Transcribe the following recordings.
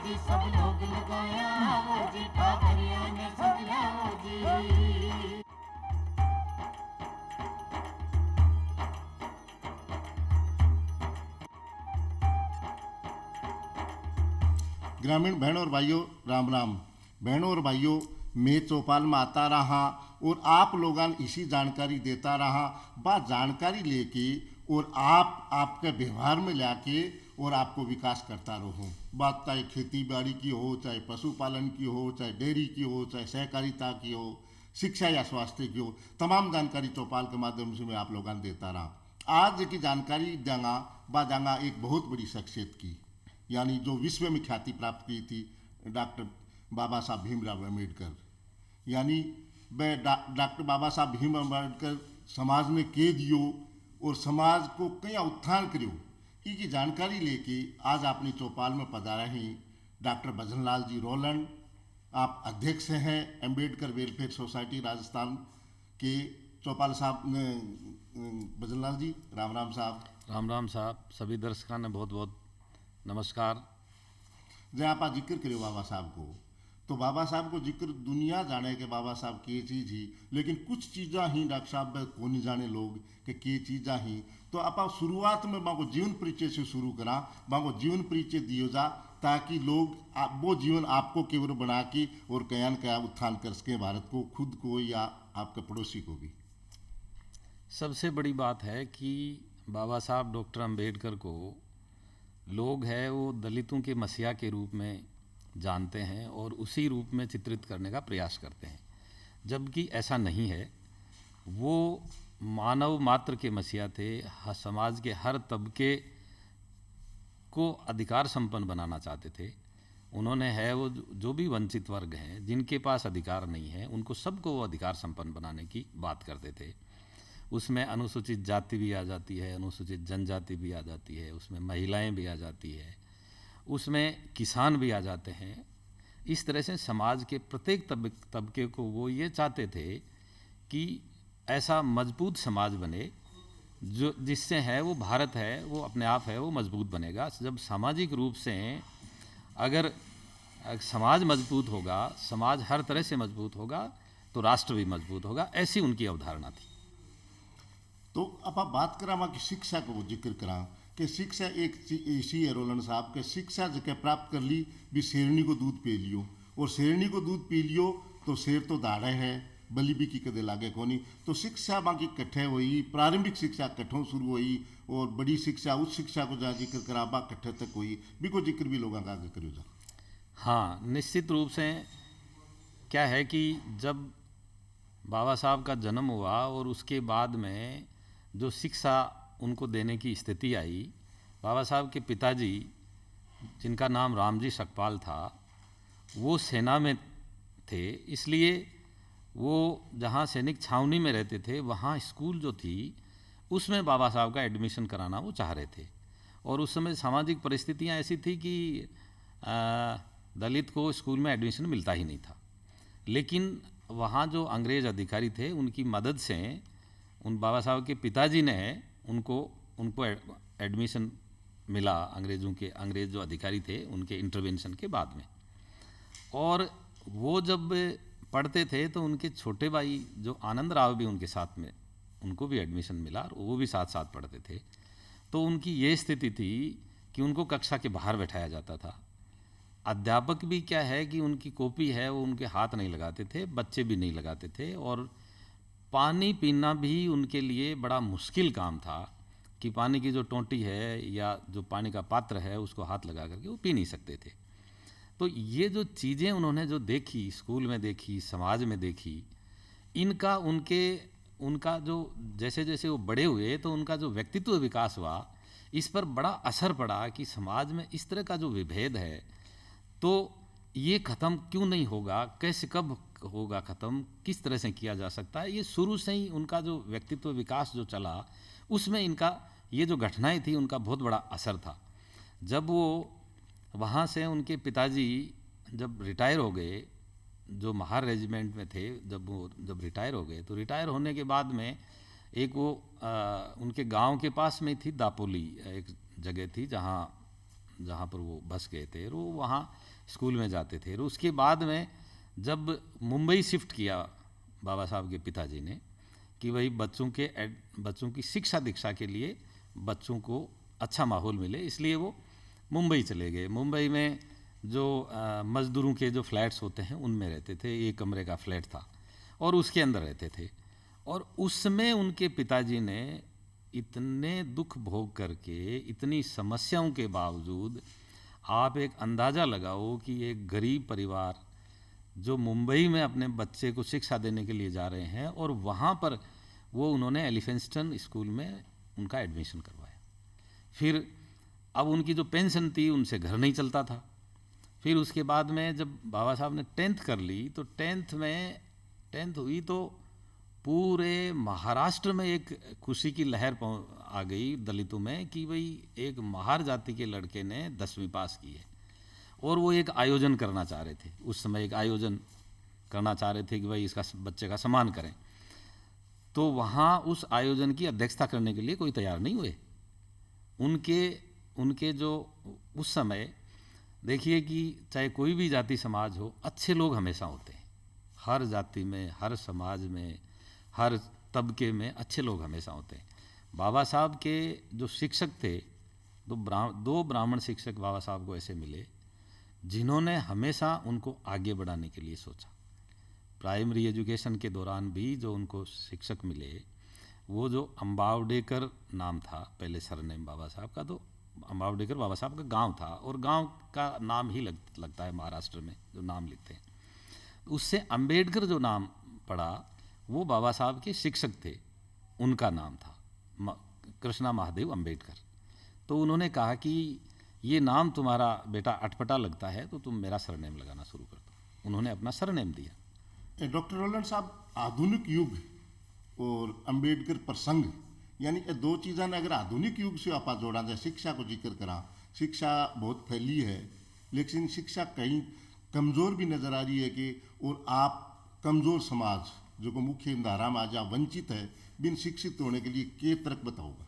जी सब लोग लगाया वो जी ठाकरिया ने समझा वो जी। ग्रामीण बहनों और भाइयों, राम राम। बहनों और भाइयों, मैं चौपाल में आता रहा और आप लोगन इसी जानकारी देता रहा। बात जानकारी लेके और आपके व्यवहार में लाके और आपको विकास करता रहूँ। बात चाहे खेती बाड़ी की हो, चाहे पशुपालन की हो, चाहे डेयरी की हो, चाहे सहकारिता की हो, शिक्षा या स्वास्थ्य की हो, तमाम जानकारी चौपाल के माध्यम से मैं आप लोगन देता रहा। आज की जानकारी देंगा जांगा एक बहुत बड़ी शख्सियत की, यानी जो विश्व में ख्याति प्राप्त की थी, डॉक्टर बाबा साहब भीमराव अम्बेडकर। यानी वह डॉक्टर बाबा साहब भीम अम्बेडकर समाज में के दियो और समाज को कया उत्थान करियो, इसकी जानकारी लेके आज अपनी चौपाल में पधारा ही डॉक्टर भजनलाल जी रोलन। आप अध्यक्ष हैं अम्बेडकर वेलफेयर सोसाइटी राजस्थान के। चौपाल साहब ने भजनलाल जी, राम राम साहब। राम राम साहब, सभी दर्शकों ने बहुत बहुत नमस्कार। जब आप जिक्र करो बाबा साहब को, तो बाबा साहब को जिक्र दुनिया जाने के बाबा साहब की चीज़ ही, लेकिन कुछ चीज़ा ही डॉक्टर साहब को नहीं जाने लोग कि चीज़ा ही। तो आप शुरुआत में बाको जीवन परिचय से शुरू करा, बाको जीवन परिचय दियो जा, ताकि लोग वो जीवन आपको केवल बना के और कयान का उत्थान कर सके, भारत को, खुद को या आपके पड़ोसी को भी। सबसे बड़ी बात है कि बाबा साहब डॉक्टर अम्बेडकर को लोग है वो दलितों के मसीहा के रूप में जानते हैं और उसी रूप में चित्रित करने का प्रयास करते हैं, जबकि ऐसा नहीं है। वो मानव मात्र के मसीहा थे। समाज के हर तबके को अधिकार संपन्न बनाना चाहते थे। उन्होंने है वो जो भी वंचित वर्ग हैं, जिनके पास अधिकार नहीं है, उनको सबको वो अधिकार संपन्न बनाने की बात करते थे। उसमें अनुसूचित जाति भी आ जाती है, अनुसूचित जनजाति भी आ जाती है, उसमें महिलाएं भी आ जाती है, उसमें किसान भी आ जाते हैं। इस तरह से समाज के प्रत्येक तबके को वो ये चाहते थे कि ऐसा मजबूत समाज बने जो जिससे है वो भारत है वो अपने आप है वो मजबूत बनेगा। जब सामाजिक रूप से अगर समाज मजबूत होगा, समाज हर तरह से मजबूत होगा, तो राष्ट्र भी मजबूत होगा। ऐसी उनकी अवधारणा थी। तो अब आप बात करा वहाँ की शिक्षा को जिक्र करा कि शिक्षा एक ऐसी है रोलन साहब के, शिक्षा जगह प्राप्त कर ली भी शेरनी को दूध पी लियो, और शेरनी को दूध पी लियो तो शेर तो दाढ़े है, बलि भी की कदे लागे कोनी। तो शिक्षा बाकी कट्ठे हुई, प्रारंभिक शिक्षा कट्ठों शुरू हुई और बड़ी शिक्षा उस शिक्षा को जहाँ जिक्र करा बा कट्ठे तक हुई भी को जिक्र भी लोगों का आगे करो जा। हाँ, निश्चित रूप से क्या है कि जब बाबा साहब का जन्म हुआ और उसके बाद में जो शिक्षा उनको देने की स्थिति आई, बाबा साहब के पिताजी जिनका नाम रामजी सकपाल था, वो सेना में थे। इसलिए वो जहाँ सैनिक छावनी में रहते थे वहाँ स्कूल जो थी उसमें बाबा साहब का एडमिशन कराना वो चाह रहे थे। और उस समय सामाजिक परिस्थितियाँ ऐसी थी कि दलित को स्कूल में एडमिशन मिलता ही नहीं था। लेकिन वहाँ जो अंग्रेज़ अधिकारी थे उनकी मदद से उन बाबा साहब के पिताजी ने उनको एडमिशन मिला, अंग्रेज़ जो अधिकारी थे उनके इंटरवेंशन के बाद में। और वो जब पढ़ते थे तो उनके छोटे भाई जो आनंद राव भी उनके साथ में, उनको भी एडमिशन मिला और वो भी साथ साथ पढ़ते थे। तो उनकी ये स्थिति थी कि उनको कक्षा के बाहर बैठाया जाता था। अध्यापक भी क्या है कि उनकी कॉपी है वो उनके हाथ नहीं लगाते थे, बच्चे भी नहीं लगाते थे। और पानी पीना भी उनके लिए बड़ा मुश्किल काम था कि पानी की जो टोंटी है या जो पानी का पात्र है उसको हाथ लगा करके वो पी नहीं सकते थे। तो ये जो चीज़ें उन्होंने जो देखी, स्कूल में देखी, समाज में देखी, उनका जो जैसे जैसे वो बड़े हुए तो उनका जो व्यक्तित्व विकास हुआ, इस पर बड़ा असर पड़ा कि समाज में इस तरह का जो विभेद है तो ये ख़त्म क्यों नहीं होगा, कैसे कब होगा ख़त्म, किस तरह से किया जा सकता है। ये शुरू से ही उनका जो व्यक्तित्व विकास जो चला उसमें इनका ये जो घटनाएं थी उनका बहुत बड़ा असर था। जब वो वहाँ से उनके पिताजी जब रिटायर हो गए, जो महार रेजिमेंट में थे, जब रिटायर हो गए तो रिटायर होने के बाद में एक वो उनके गांव के पास में थी दापोली, एक जगह थी जहाँ जहाँ पर वो बस गए थे, वो वहाँ स्कूल में जाते थे। उसके बाद में जब मुंबई शिफ्ट किया बाबा साहब के पिताजी ने कि भाई बच्चों की शिक्षा दीक्षा के लिए बच्चों को अच्छा माहौल मिले, इसलिए वो मुंबई चले गए। मुंबई में जो मज़दूरों के जो फ्लैट्स होते हैं उनमें रहते थे, एक कमरे का फ्लैट था और उसके अंदर रहते थे। और उसमें उनके पिताजी ने इतने दुख भोग करके, इतनी समस्याओं के बावजूद, आप एक अंदाज़ा लगाओ कि एक गरीब परिवार जो मुंबई में अपने बच्चे को शिक्षा देने के लिए जा रहे हैं और वहाँ पर वो उन्होंने एलिफेंस्टन स्कूल में उनका एडमिशन करवाया। फिर अब उनकी जो पेंशन थी उनसे घर नहीं चलता था। फिर उसके बाद में जब बाबा साहब ने 10th कर ली तो 10th हुई तो पूरे महाराष्ट्र में एक खुशी की लहर आ गई दलितों में कि भाई एक महार जाति के लड़के ने 10वीं पास की है। और वो एक आयोजन करना चाह रहे थे, उस समय एक आयोजन करना चाह रहे थे कि भाई इसका बच्चे का सम्मान करें। तो वहाँ उस आयोजन की अध्यक्षता करने के लिए कोई तैयार नहीं हुए। उनके जो उस समय देखिए कि चाहे कोई भी जाति समाज हो, अच्छे लोग हमेशा होते हैं। हर जाति में, हर समाज में, हर तबके में अच्छे लोग हमेशा होते हैं। बाबा साहब के जो शिक्षक थे, दो ब्राह्मण शिक्षक बाबा साहब को ऐसे मिले जिन्होंने हमेशा उनको आगे बढ़ाने के लिए सोचा। प्राइमरी एजुकेशन के दौरान भी जो उनको शिक्षक मिले, वो जो अम्बावडेकर नाम था पहले सरनेम बाबा साहब का, तो अम्बावडेकर बाबा साहब का गांव था और गांव का नाम ही लगता है महाराष्ट्र में जो नाम लिखते हैं। उससे अंबेडकर जो नाम पड़ा वो बाबा साहब के शिक्षक थे, उनका नाम था कृष्णा महादेव अंबेडकर। तो उन्होंने कहा कि ये नाम तुम्हारा बेटा अटपटा लगता है तो तुम मेरा सरनेम लगाना शुरू कर दो। उन्होंने अपना सरनेम दिया। डॉक्टर रोलन साहब, आधुनिक युग और अंबेडकर प्रसंग, यानी ये दो चीज़ा ने अगर आधुनिक युग से आप जोड़ा जाए, शिक्षा को जिक्र करा, शिक्षा बहुत फैली है लेकिन शिक्षा कहीं कमज़ोर भी नज़र आ रही है कि, और आप कमज़ोर समाज जो को मुख्य धारा में आज वंचित है, बिन शिक्षित होने के लिए के तर्क बताओगा?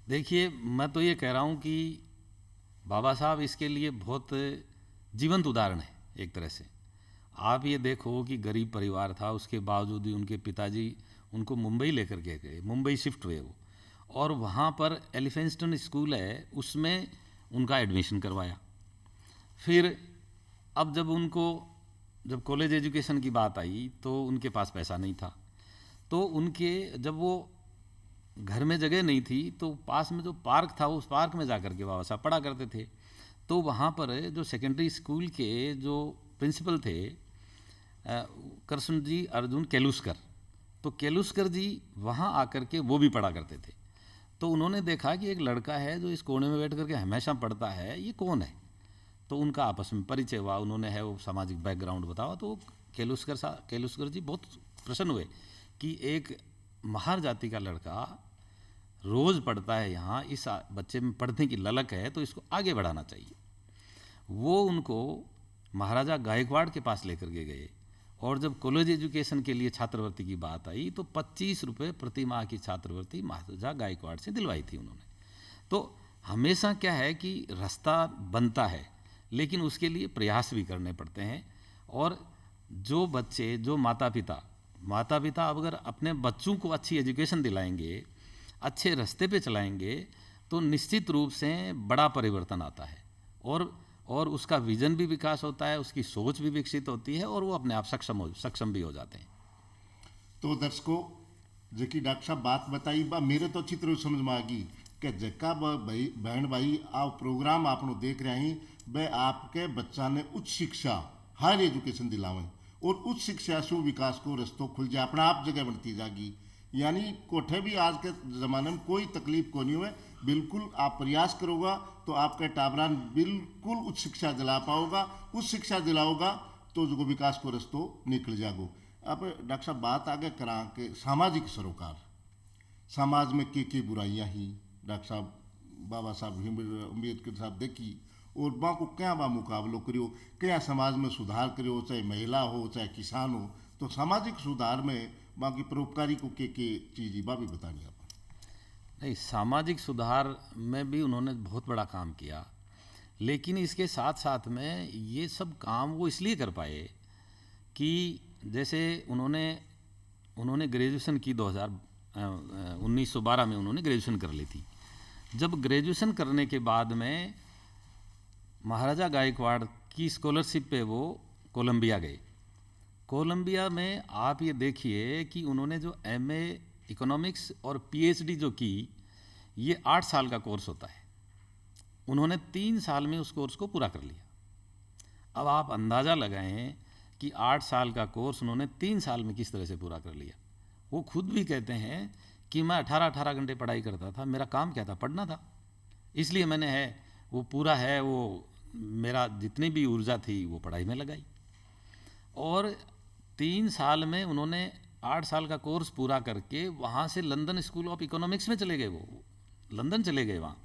देखिए, मैं तो ये कह रहा हूँ कि बाबा साहब इसके लिए बहुत जीवंत उदाहरण है एक तरह से। आप ये देखो कि गरीब परिवार था, उसके बावजूद ही उनके पिताजी उनको मुंबई लेकर के गए, मुंबई शिफ्ट हुए वो, और वहाँ पर एलिफेंस्टन स्कूल है उसमें उनका एडमिशन करवाया। फिर अब जब कॉलेज एजुकेशन की बात आई तो उनके पास पैसा नहीं था, तो जब वो घर में जगह नहीं थी तो पास में जो पार्क था उस पार्क में जाकर के बाबा साहब पढ़ा करते थे। तो वहाँ पर जो सेकेंडरी स्कूल के जो प्रिंसिपल थे कृष्ण जी अर्जुन केलुस्कर, तो केलुस्कर जी वहाँ आकर के वो भी पढ़ा करते थे। तो उन्होंने देखा कि एक लड़का है जो इस कोने में बैठ करके हमेशा पढ़ता है, ये कौन है? तो उनका आपस में परिचय हुआ, उन्होंने वो सामाजिक बैकग्राउंड बताया। तो केलुस्कर जी बहुत प्रसन्न हुए कि एक महार जाति का लड़का रोज़ पढ़ता है यहाँ, इस बच्चे में पढ़ने की ललक है तो इसको आगे बढ़ाना चाहिए। वो उनको महाराजा गायकवाड़ के पास लेकर के गए और जब कॉलेज एजुकेशन के लिए छात्रवृत्ति की बात आई तो 25 रुपये प्रति माह की छात्रवृत्ति महाराजा गायकवाड़ से दिलवाई थी उन्होंने। तो हमेशा क्या है कि रास्ता बनता है लेकिन उसके लिए प्रयास भी करने पड़ते हैं। और जो बच्चे, जो माता पिता अगर अपने बच्चों को अच्छी एजुकेशन दिलाएंगे, अच्छे रास्ते पे चलाएंगे तो निश्चित रूप से बड़ा परिवर्तन आता है और उसका विजन भी विकास होता है, उसकी सोच भी विकसित होती है और वो अपने आप सक्षम भी हो जाते हैं। तो दर्शकों, जबकि डॉक्टर साहब बात बताई बा मेरे तो अच्छी तरह समझ में आ गई कि जक्का बहन भाई आप प्रोग्राम आपनो देख रहे हैं, वह आपके बच्चा ने उच्च शिक्षा हायर एजुकेशन दिलावें और उच्च शिक्षा से विकास को रस्तों खुल जाए, अपना आप जगह बनती जाएगी। यानी कोठे भी आज के ज़माने में कोई तकलीफ को नहीं हुए, बिल्कुल आप प्रयास करोगा तो आपका टाबरान बिल्कुल उच्च शिक्षा दिला पाओगा, उच्च शिक्षा दिलाओगा तो जो विकास को रस्तों निकल जागो। अब डॉक्टर साहब बात आगे करा कि सामाजिक सरोकार, समाज में के बुराइयाँ ही डॉक्टर साहब बाबा साहब अम्बेडकर साहब देखी और बा को क्या बा मुकाबलो करियो, क्या समाज में सुधार करियो, चाहे महिला हो चाहे किसान हो। तो सामाजिक सुधार में बाकी परोपकारी को के चीज़ बा भी बतानी आप? नहीं, सामाजिक सुधार में भी उन्होंने बहुत बड़ा काम किया। लेकिन इसके साथ साथ में ये सब काम वो इसलिए कर पाए कि जैसे उन्होंने ग्रेजुएशन की 1912 में उन्होंने ग्रेजुएशन कर ली थी। जब ग्रेजुएशन करने के बाद में महाराजा गायकवाड़ की स्कॉलरशिप पे वो कोलंबिया गए। कोलंबिया में आप ये देखिए कि उन्होंने जो एमए इकोनॉमिक्स और पीएचडी जो की, ये 8 साल का कोर्स होता है, उन्होंने 3 साल में उस कोर्स को पूरा कर लिया। अब आप अंदाज़ा लगाएं कि 8 साल का कोर्स उन्होंने 3 साल में किस तरह से पूरा कर लिया। वो खुद भी कहते हैं कि मैं 18-18 घंटे पढ़ाई करता था, मेरा काम क्या था, पढ़ना था, इसलिए मैंने वो पूरा वो मेरा जितनी भी ऊर्जा थी वो पढ़ाई में लगाई। और 3 साल में उन्होंने 8 साल का कोर्स पूरा करके वहाँ से लंदन स्कूल ऑफ इकोनॉमिक्स में चले गए। वो लंदन चले गए, वहाँ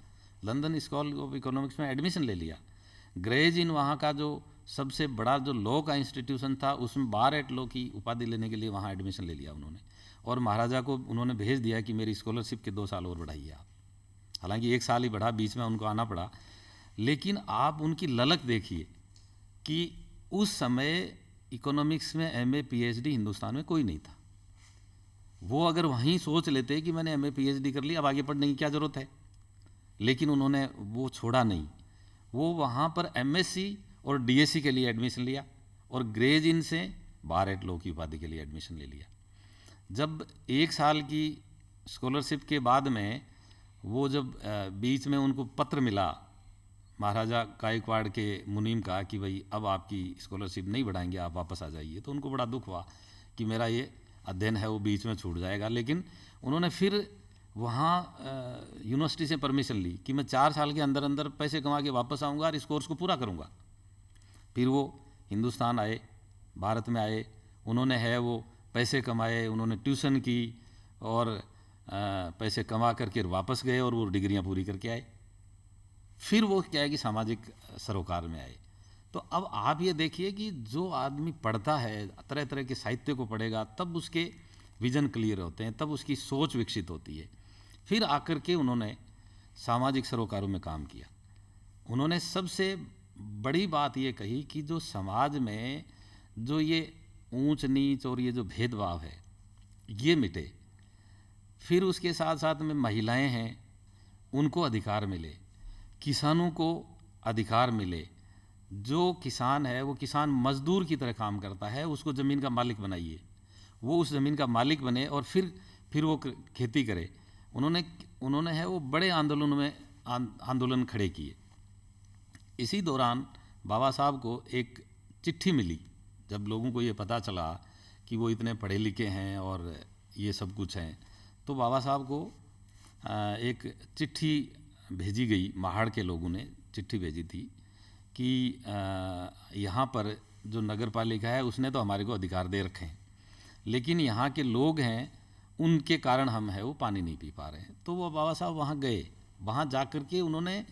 लंदन स्कूल ऑफ इकोनॉमिक्स में एडमिशन ले लिया। ग्रेज इन वहाँ का जो सबसे बड़ा जो लॉ का इंस्टीट्यूशन था, उसमें बार एट लॉ की उपाधि लेने के लिए वहाँ एडमिशन ले लिया उन्होंने। और महाराजा को उन्होंने भेज दिया कि मेरी स्कॉलरशिप के 2 साल और बढ़ाइए आप। हालांकि 1 साल ही बढ़ा, बीच में उनको आना पड़ा। लेकिन आप उनकी ललक देखिए कि उस समय इकोनॉमिक्स में एमए पीएचडी हिंदुस्तान में कोई नहीं था। वो अगर वहीं सोच लेते कि मैंने एमए पीएचडी कर लिया, अब आगे पढ़ने की क्या ज़रूरत है, लेकिन उन्होंने वो छोड़ा नहीं। वो वहाँ पर एमएससी और डीएससी के लिए एडमिशन लिया और ग्रेज इन से बार एट लॉ की उपाधि के लिए एडमिशन ले लिया। जब 1 साल की स्कॉलरशिप के बाद में वो जब बीच में उनको पत्र मिला महाराजा गायकवाड़ के मुनीम का कि भाई अब आपकी स्कॉलरशिप नहीं बढ़ाएंगे, आप वापस आ जाइए, तो उनको बड़ा दुख हुआ कि मेरा ये अध्ययन है वो बीच में छूट जाएगा। लेकिन उन्होंने फिर वहाँ यूनिवर्सिटी से परमिशन ली कि मैं 4 साल के अंदर अंदर पैसे कमा के वापस आऊँगा और इस कोर्स को पूरा करूँगा। फिर वो हिंदुस्तान आए, भारत में आए, उन्होंने वो पैसे कमाए, उन्होंने ट्यूशन की और पैसे कमा करके वापस गए और वो डिग्रियाँ पूरी करके आए। फिर वो क्या है कि सामाजिक सरोकार में आए। तो अब आप ये देखिए कि जो आदमी पढ़ता है, तरह तरह के साहित्य को पढ़ेगा, तब उसके विजन क्लियर होते हैं, तब उसकी सोच विकसित होती है। फिर आकर के उन्होंने सामाजिक सरोकारों में काम किया। उन्होंने सबसे बड़ी बात ये कही कि जो समाज में जो ये ऊंच नीच और ये जो भेदभाव है ये मिटे। फिर उसके साथ साथ में महिलाएं हैं, उनको अधिकार मिले, किसानों को अधिकार मिले। जो किसान है वो किसान मजदूर की तरह काम करता है, उसको ज़मीन का मालिक बनाइए, वो उस ज़मीन का मालिक बने और फिर वो खेती करे। उन्होंने वो बड़े आंदोलन खड़े किए। इसी दौरान बाबा साहब को एक चिट्ठी मिली। जब लोगों को ये पता चला कि वो इतने पढ़े लिखे हैं और ये सब कुछ हैं, तो बाबा साहब को एक चिट्ठी भेजी गई। महाड़ के लोगों ने चिट्ठी भेजी थी कि यहाँ पर जो नगर पालिका है उसने तो हमारे को अधिकार दे रखे हैं, लेकिन यहाँ के लोग हैं उनके कारण हम वो पानी नहीं पी पा रहे हैं। तो वो बाबा साहब वहाँ गए। वहाँ जा कर के उन्होंने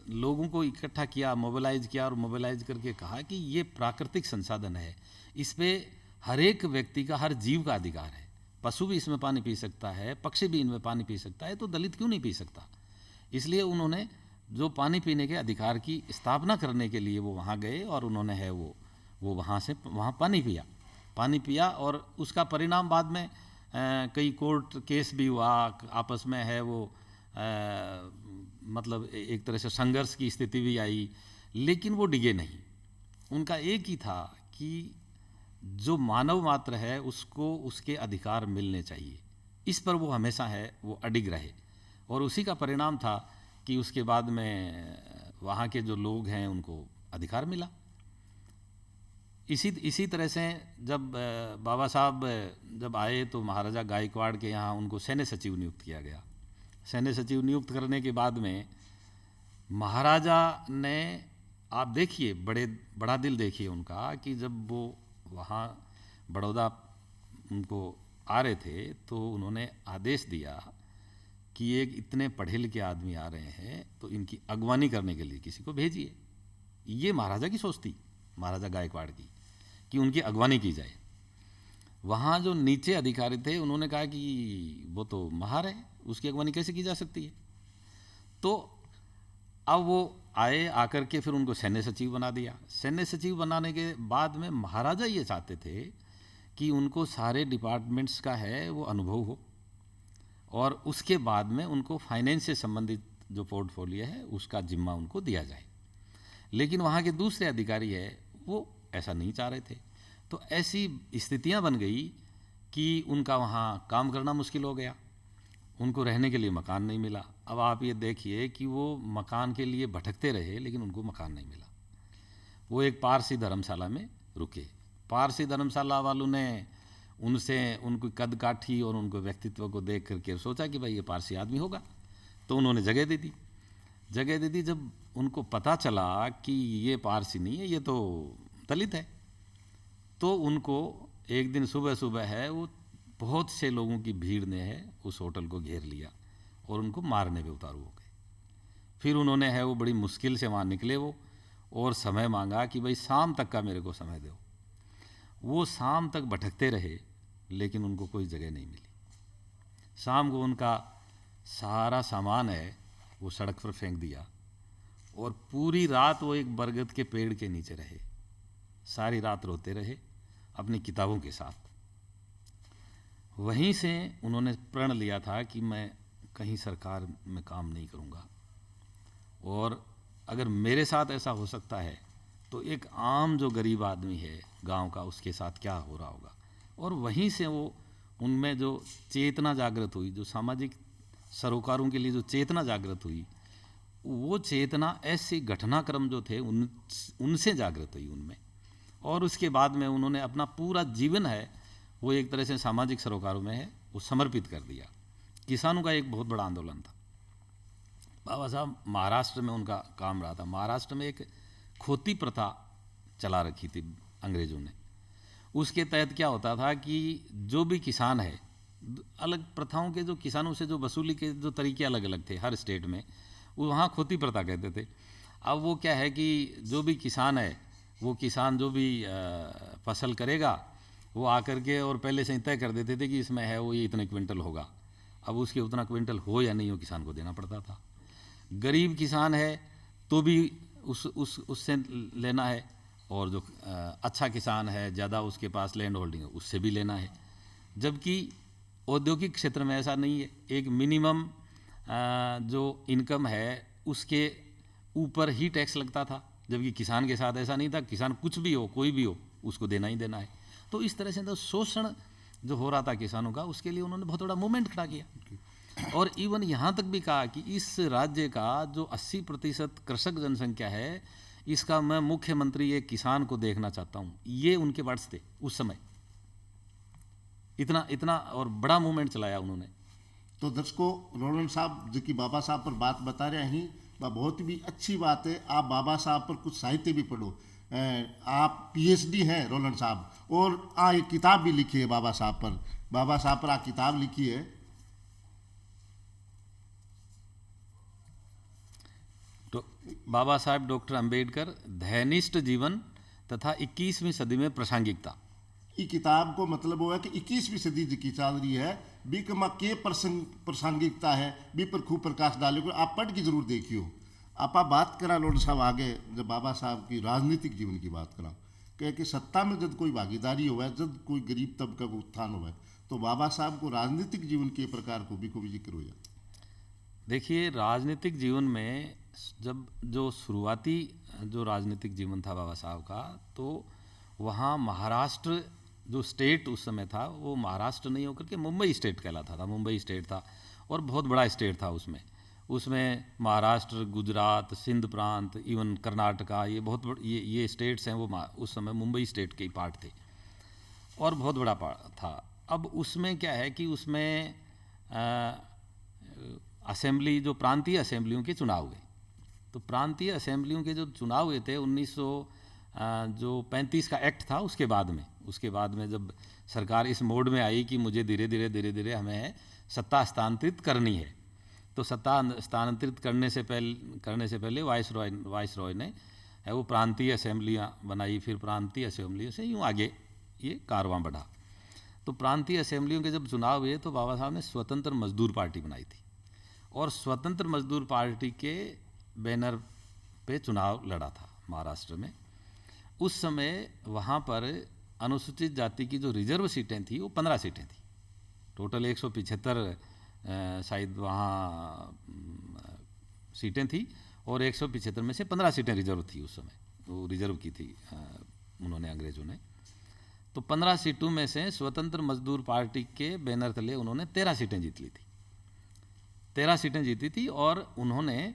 लोगों को इकट्ठा किया, मोबिलाइज किया और मोबिलाइज करके कहा कि ये प्राकृतिक संसाधन है, इस पे हर एक व्यक्ति का, हर जीव का अधिकार है। पशु भी इसमें पानी पी सकता है, पक्षी भी इनमें पानी पी सकता है, तो दलित क्यों नहीं पी सकता। इसलिए उन्होंने जो पानी पीने के अधिकार की स्थापना करने के लिए वो वहाँ गए और उन्होंने वो वहाँ पानी पिया और उसका परिणाम बाद में कई कोर्ट केस भी हुआ आपस में वो मतलब एक तरह से संघर्ष की स्थिति भी आई, लेकिन वो डिगे नहीं। उनका एक ही था कि जो मानव मात्र है उसको उसके अधिकार मिलने चाहिए। इस पर वो हमेशा वो अडिग रहे और उसी का परिणाम था कि उसके बाद में वहाँ के जो लोग हैं उनको अधिकार मिला। इसी तरह से जब बाबा साहब जब आए तो महाराजा गायकवाड़ के यहाँ उनको सैन्य सचिव नियुक्त किया गया। सैन्य सचिव नियुक्त करने के बाद में महाराजा ने, आप देखिए बड़ा दिल देखिए उनका, कि जब वो वहाँ बड़ौदा उनको आ रहे थे तो उन्होंने आदेश दिया कि एक इतने पढ़े लिखे आदमी आ रहे हैं तो इनकी अगवानी करने के लिए किसी को भेजिए। ये महाराजा की सोच थी, महाराजा गायकवाड़ की, कि उनकी अगवानी की जाए। वहाँ जो नीचे अधिकारी थे उन्होंने कहा कि वो तो महार है, उसकी अगवानी कैसे की जा सकती है। तो अब वो आए, आकर के फिर उनको सैन्य सचिव बना दिया। सैन्य सचिव बनाने के बाद में महाराजा ये चाहते थे कि उनको सारे डिपार्टमेंट्स का है वो अनुभव हो, और उसके बाद में उनको फाइनेंस से संबंधित जो पोर्टफोलियो है उसका जिम्मा उनको दिया जाए। लेकिन वहाँ के दूसरे अधिकारी है वो ऐसा नहीं चाह रहे थे। तो ऐसी स्थितियाँ बन गई कि उनका वहाँ काम करना मुश्किल हो गया, उनको रहने के लिए मकान नहीं मिला। अब आप ये देखिए कि वो मकान के लिए भटकते रहे, लेकिन उनको मकान नहीं मिला। वो एक पारसी धर्मशाला में रुके। पारसी धर्मशाला वालों ने उनसे उनको कद काठी और उनको व्यक्तित्व को देख करके सोचा कि भाई ये पारसी आदमी होगा, तो उन्होंने जगह दे दी। जगह दे दी। जब उनको पता चला कि ये पारसी नहीं है, ये तो दलित है, तो उनको एक दिन सुबह सुबह है वो बहुत से लोगों की भीड़ ने है उस होटल को घेर लिया और उनको मारने पे उतारू हो गए। फिर उन्होंने है वो बड़ी मुश्किल से वहाँ निकले वो, और समय मांगा कि भाई शाम तक का मेरे को समय दो। वो शाम तक भटकते रहे, लेकिन उनको कोई जगह नहीं मिली। शाम को उनका सारा सामान है वो सड़क पर फेंक दिया, और पूरी रात वो एक बरगद के पेड़ के नीचे रहे। सारी रात रोते रहे अपनी किताबों के साथ। वहीं से उन्होंने प्रण लिया था कि मैं कहीं सरकार में काम नहीं करूँगा, और अगर मेरे साथ ऐसा हो सकता है तो एक आम जो गरीब आदमी है गांव का, उसके साथ क्या हो रहा होगा। और वहीं से वो उनमें जो चेतना जागृत हुई, जो सामाजिक सरोकारों के लिए जो चेतना जागृत हुई, वो चेतना ऐसे घटनाक्रम जो थे उनसे जागृत हुई उनमें। और उसके बाद में उन्होंने अपना पूरा जीवन है वो एक तरह से सामाजिक सरोकारों में है वो समर्पित कर दिया। किसानों का एक बहुत बड़ा आंदोलन था। बाबा साहब महाराष्ट्र में उनका काम रहा था। महाराष्ट्र में एक खोती प्रथा चला रखी थी अंग्रेज़ों ने। उसके तहत क्या होता था कि जो भी किसान है, अलग प्रथाओं के जो किसानों से जो वसूली के जो तरीके अलग अलग थे हर स्टेट में, वो वहाँ खोती प्रथा कहते थे। अब वो क्या है कि जो भी किसान है, वो किसान जो भी फसल करेगा वो आकर के और पहले से ही तय कर देते थे कि इसमें है वो ये इतने क्विंटल होगा। अब उसके उतना क्विंटल हो या नहीं हो किसान को देना पड़ता था। गरीब किसान है तो भी उससे लेना है, और जो अच्छा किसान है, ज़्यादा उसके पास लैंड होल्डिंग है, उससे भी लेना है। जबकि औद्योगिक क्षेत्र में ऐसा नहीं है। एक मिनिमम जो इनकम है उसके ऊपर ही टैक्स लगता था, जबकि किसान के साथ ऐसा नहीं था। किसान कुछ भी हो, कोई भी हो, उसको देना ही देना है। तो इस तरह से तो शोषण जो हो रहा था किसानों का, उसके लिए उन्होंने बहुत बड़ा मूवमेंट खड़ा किया। और इवन यहाँ तक भी कहा कि इस राज्य का जो 80% कृषक जनसंख्या है, इसका मैं मुख्यमंत्री एक किसान को देखना चाहता हूँ। ये उनके वर्ड्स थे उस समय। इतना और बड़ा मूवमेंट चलाया उन्होंने। तो दर्शकों, रोलन साहब जो कि बाबा साहब पर बात बता रहे हैं, वह बहुत ही भी अच्छी बात है। आप बाबा साहब पर कुछ साहित्य भी पढ़ो। आप PhD हैं रोलन साहब, और एक किताब भी लिखी है बाबा साहब पर आप किताब लिखी है। तो बाबा साहब डॉक्टर अंबेडकर धैर्यनिष्ठ जीवन तथा 21वीं सदी में प्रासंगिकता। ये किताब को मतलब वो है कि 21वीं सदी की चल रही है, बीकमा के प्रासंगिकता है, बी पर खूब प्रकाश डाले को आप पढ़ के जरूर देखियो। आप बात करा लोड साहब आगे जब बाबा साहब की राजनीतिक जीवन की बात करा, कह कि सत्ता में जब कोई भागीदारी हो, जब कोई गरीब तबका को उत्थान हो, तो बाबा साहब को राजनीतिक जीवन के प्रकार को भी जिक्र हो जाता। देखिए, राजनीतिक जीवन में जब जो शुरुआती जो राजनीतिक जीवन था बाबा साहब का, तो वहाँ महाराष्ट्र जो स्टेट उस समय था वो महाराष्ट्र नहीं होकर के मुंबई स्टेट कहलाता था। मुंबई स्टेट था और बहुत बड़ा स्टेट था। उसमें महाराष्ट्र, गुजरात, सिंध प्रांत, इवन कर्नाटका, ये बहुत ये स्टेट्स हैं, वो उस समय मुंबई स्टेट के ही पार्ट थे और बहुत बड़ा पार्ट था। अब उसमें क्या है कि उसमें असेंबली, जो प्रांतीय असेंबलियों के चुनाव हुए, तो प्रांतीय असेंबलियों के जो चुनाव हुए थे 1935 का एक्ट था, उसके बाद में जब सरकार इस मोड में आई कि मुझे धीरे धीरे हमें सत्ता हस्तांतरित करनी है, तो सत्ता हस्तांतरित करने से पहले वाइसरॉय ने वो प्रांतीय असेंबलियाँ बनाई। फिर प्रांतीय असेंबलियों से यूँ आगे ये कारवां बढ़ा। तो प्रांतीय असेंबलियों के जब चुनाव हुए तो बाबा साहब ने स्वतंत्र मजदूर पार्टी बनाई थी, और स्वतंत्र मजदूर पार्टी के बैनर पे चुनाव लड़ा था महाराष्ट्र में। उस समय वहाँ पर अनुसूचित जाति की जो रिजर्व सीटें थी वो 15 सीटें थी। टोटल 175 शायद वहाँ सीटें थी और 175 में से 15 सीटें रिजर्व थी। उस समय वो रिजर्व की थी उन्होंने, अंग्रेज़ों ने। तो 15 सीटों में से स्वतंत्र मजदूर पार्टी के बैनर तले उन्होंने 13 सीटें जीत ली थी। 13 सीटें जीती थी और उन्होंने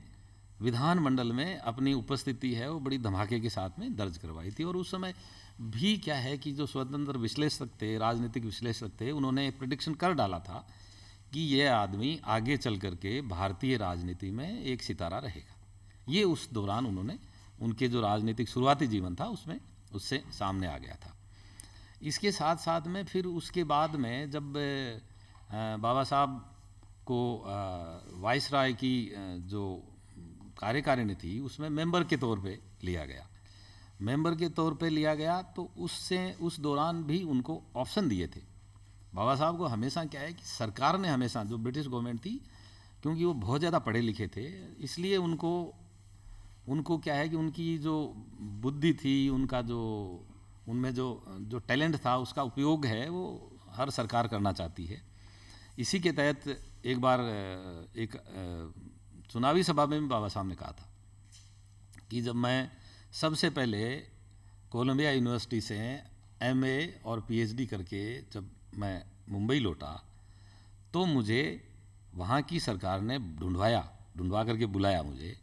विधानमंडल में अपनी उपस्थिति है वो बड़ी धमाके के साथ में दर्ज करवाई थी। और उस समय भी क्या है कि जो स्वतंत्र विश्लेषक थे, राजनीतिक विश्लेषक थे, उन्होंने प्रेडिक्शन कर डाला था कि ये आदमी आगे चल करके भारतीय राजनीति में एक सितारा रहेगा। ये उस दौरान उन्होंने, उनके जो राजनीतिक शुरुआती जीवन था उसमें उससे सामने आ गया था। इसके साथ साथ में फिर उसके बाद में जब बाबा साहब को वाइसराय की जो कार्यकारिणी थी उसमें मेंबर के तौर पे लिया गया, मेंबर के तौर पे लिया गया, तो उससे उस दौरान भी उनको ऑप्शन दिए थे। बाबा साहब को हमेशा क्या है कि सरकार ने हमेशा, जो ब्रिटिश गवर्नमेंट थी, क्योंकि वो बहुत ज़्यादा पढ़े लिखे थे, इसलिए उनको क्या है कि उनकी जो बुद्धि थी, उनका जो उनमें जो टैलेंट था उसका उपयोग है वो हर सरकार करना चाहती है। इसी के तहत एक बार एक चुनावी सभा में भी बाबा साहब ने कहा था कि जब मैं सबसे पहले कोलंबिया यूनिवर्सिटी से एमए और पीएचडी करके जब मैं मुंबई लौटा तो मुझे वहाँ की सरकार ने ढूंढवा करके बुलाया मुझे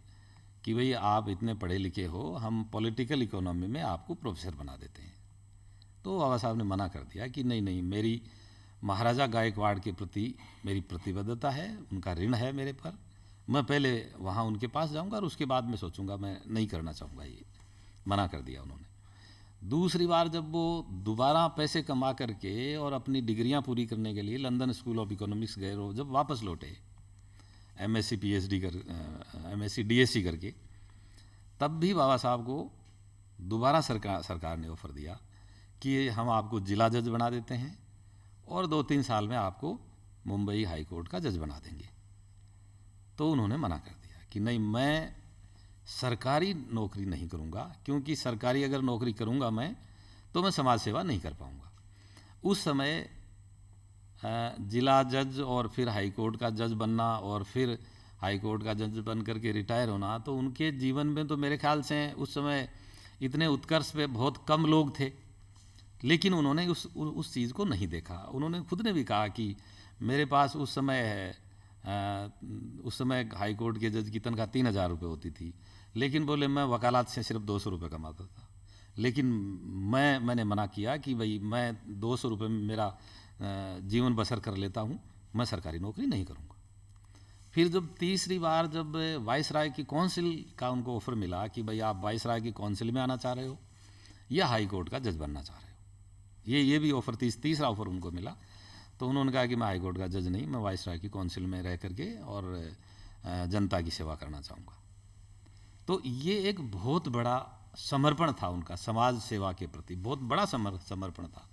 कि भाई आप इतने पढ़े लिखे हो, हम पॉलिटिकल इकोनॉमी में आपको प्रोफेसर बना देते हैं। तो बाबा साहब ने मना कर दिया कि नहीं, मेरी महाराजा गायकवाड़ के प्रति मेरी प्रतिबद्धता है, उनका ऋण है मेरे पर, मैं पहले वहाँ उनके पास जाऊँगा और उसके बाद मैं सोचूंगा, मैं नहीं करना चाहूँगा। ये मना कर दिया उन्होंने। दूसरी बार जब वो दोबारा पैसे कमा करके और अपनी डिग्रियाँ पूरी करने के लिए लंदन स्कूल ऑफ इकोनॉमिक्स गए, और जब वापस लौटे एमएससी पीएचडी एमएससी डीएससी करके, तब भी बाबा साहब को दोबारा सरकार ने ऑफ़र दिया कि हम आपको जिला जज बना देते हैं और 2-3 साल में आपको मुंबई हाई कोर्ट का जज बना देंगे। तो उन्होंने मना कर दिया कि नहीं, मैं सरकारी नौकरी नहीं करूँगा, क्योंकि सरकारी अगर नौकरी करूँगा मैं तो मैं समाज सेवा नहीं कर पाऊँगा। उस समय जिला जज और फिर हाई कोर्ट का जज बनना और फिर हाई कोर्ट का जज बन करके रिटायर होना, तो उनके जीवन में तो मेरे ख्याल से उस समय इतने उत्कर्ष पे बहुत कम लोग थे, लेकिन उन्होंने उस चीज़ को नहीं देखा। उन्होंने खुद ने भी कहा कि मेरे पास उस समय हाई कोर्ट के जज की तनख्वाह 3,000 रुपये होती थी, लेकिन बोले मैं वकालत से सिर्फ 200 रुपये कमाता था। लेकिन मैंने मना किया कि भाई मैं 200 रुपये में मेरा जीवन बसर कर लेता हूँ, मैं सरकारी नौकरी नहीं करूँगा। फिर जब तीसरी बार जब वाइसराय की काउंसिल का उनको ऑफ़र मिला कि भाई आप वाइसराय की काउंसिल में आना चाह रहे हो या हाई कोर्ट का जज बनना चाह रहे हो, ये भी ऑफ़र, तीसरा ऑफ़र उनको मिला, तो उन्होंने कहा कि मैं हाई कोर्ट का जज नहीं, मैं वाइसराय की काउंसिल में रह करके और जनता की सेवा करना चाहूँगा। तो ये एक बहुत बड़ा समर्पण था उनका, समाज सेवा के प्रति बहुत बड़ा समर्पण था।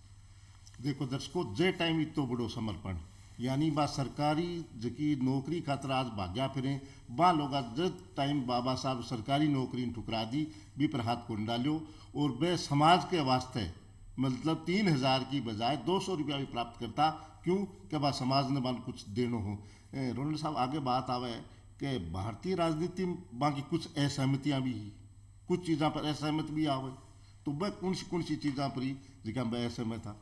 देखो दर्शकों, जे टाइम इतो बड़ो समर्पण, यानी बा सरकारी जकी नौकरी खातर आज भाग्या फिरें, बा लोग जब टाइम बाबा साहब सरकारी नौकरी ठुकरा दी भी पर हाथ कुंड डालो और वे समाज के वास्ते मतलब 3,000 की बजाय 200 रुपया भी प्राप्त करता, क्यों कि बा समाज ने बान कुछ देनो हो। रोनल साहब आगे बात आवे कि भारतीय राजनीति में बाकी कुछ असहमतियाँ भी, कुछ चीज़ों पर असहमत भी आवे, तो वह कौन सी चीज़ों पर ही जिका मैं असहमत था।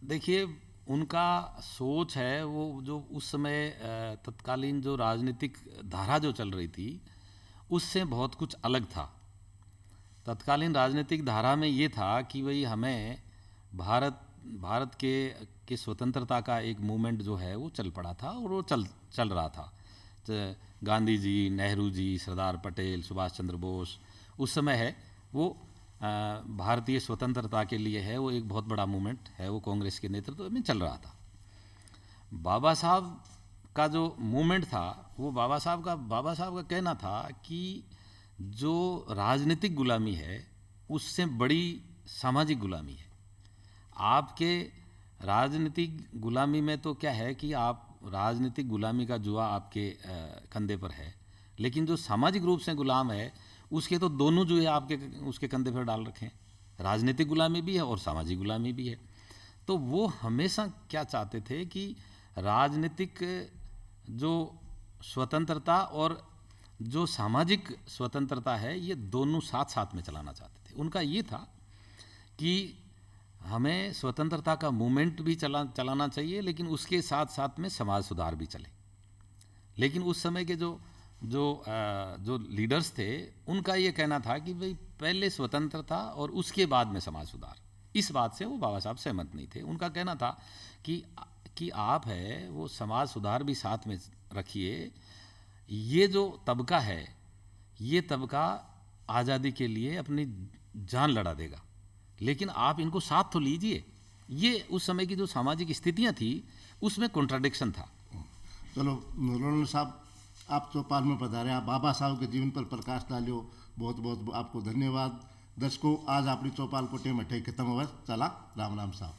देखिए, उनका सोच है वो जो उस समय तत्कालीन जो राजनीतिक धारा जो चल रही थी उससे बहुत कुछ अलग था। तत्कालीन राजनीतिक धारा में ये था कि भाई हमें भारत के स्वतंत्रता का एक मूवमेंट जो है वो चल पड़ा था और वो चल रहा था। गांधी जी, नेहरू जी, सरदार पटेल, सुभाष चंद्र बोस, उस समय है वो भारतीय स्वतंत्रता के लिए है वो एक बहुत बड़ा मूवमेंट है, वो कांग्रेस के नेतृत्व में चल रहा था। बाबा साहब का जो मूवमेंट था वो बाबा साहब का कहना था कि जो राजनीतिक गुलामी है उससे बड़ी सामाजिक गुलामी है। आपके राजनीतिक गुलामी में तो क्या है कि आप राजनीतिक गुलामी का जुआ आपके कंधे पर है, लेकिन जो सामाजिक रूप से गुलाम है उसके तो दोनों जो है आपके उसके कंधे पर डाल रखे हैं, राजनीतिक गुलामी भी है और सामाजिक गुलामी भी है। तो वो हमेशा क्या चाहते थे कि राजनीतिक जो स्वतंत्रता और जो सामाजिक स्वतंत्रता है ये दोनों साथ साथ में चलाना चाहते थे। उनका ये था कि हमें स्वतंत्रता का मूवमेंट भी चलाना चाहिए, लेकिन उसके साथ साथ में समाज सुधार भी चले। लेकिन उस समय के जो लीडर्स थे उनका ये कहना था कि भाई पहले स्वतंत्रता और उसके बाद में समाज सुधार। इस बात से वो बाबा साहब सहमत नहीं थे। उनका कहना था कि आप है वो समाज सुधार भी साथ में रखिए। ये जो तबका है ये तबका आज़ादी के लिए अपनी जान लड़ा देगा, लेकिन आप इनको साथ तो लीजिए। ये उस समय की जो सामाजिक स्थितियां थी उसमें कॉन्ट्राडिक्शन था। चलो रोलन साहब, आप चौपाल में पधारे, आप बाबा साहब के जीवन पर प्रकाश डालियो, बहुत बहुत आपको धन्यवाद। दर्शकों, आज अपनी चौपाल को टेम अठे खत्म हुआ। चला, राम राम साहब।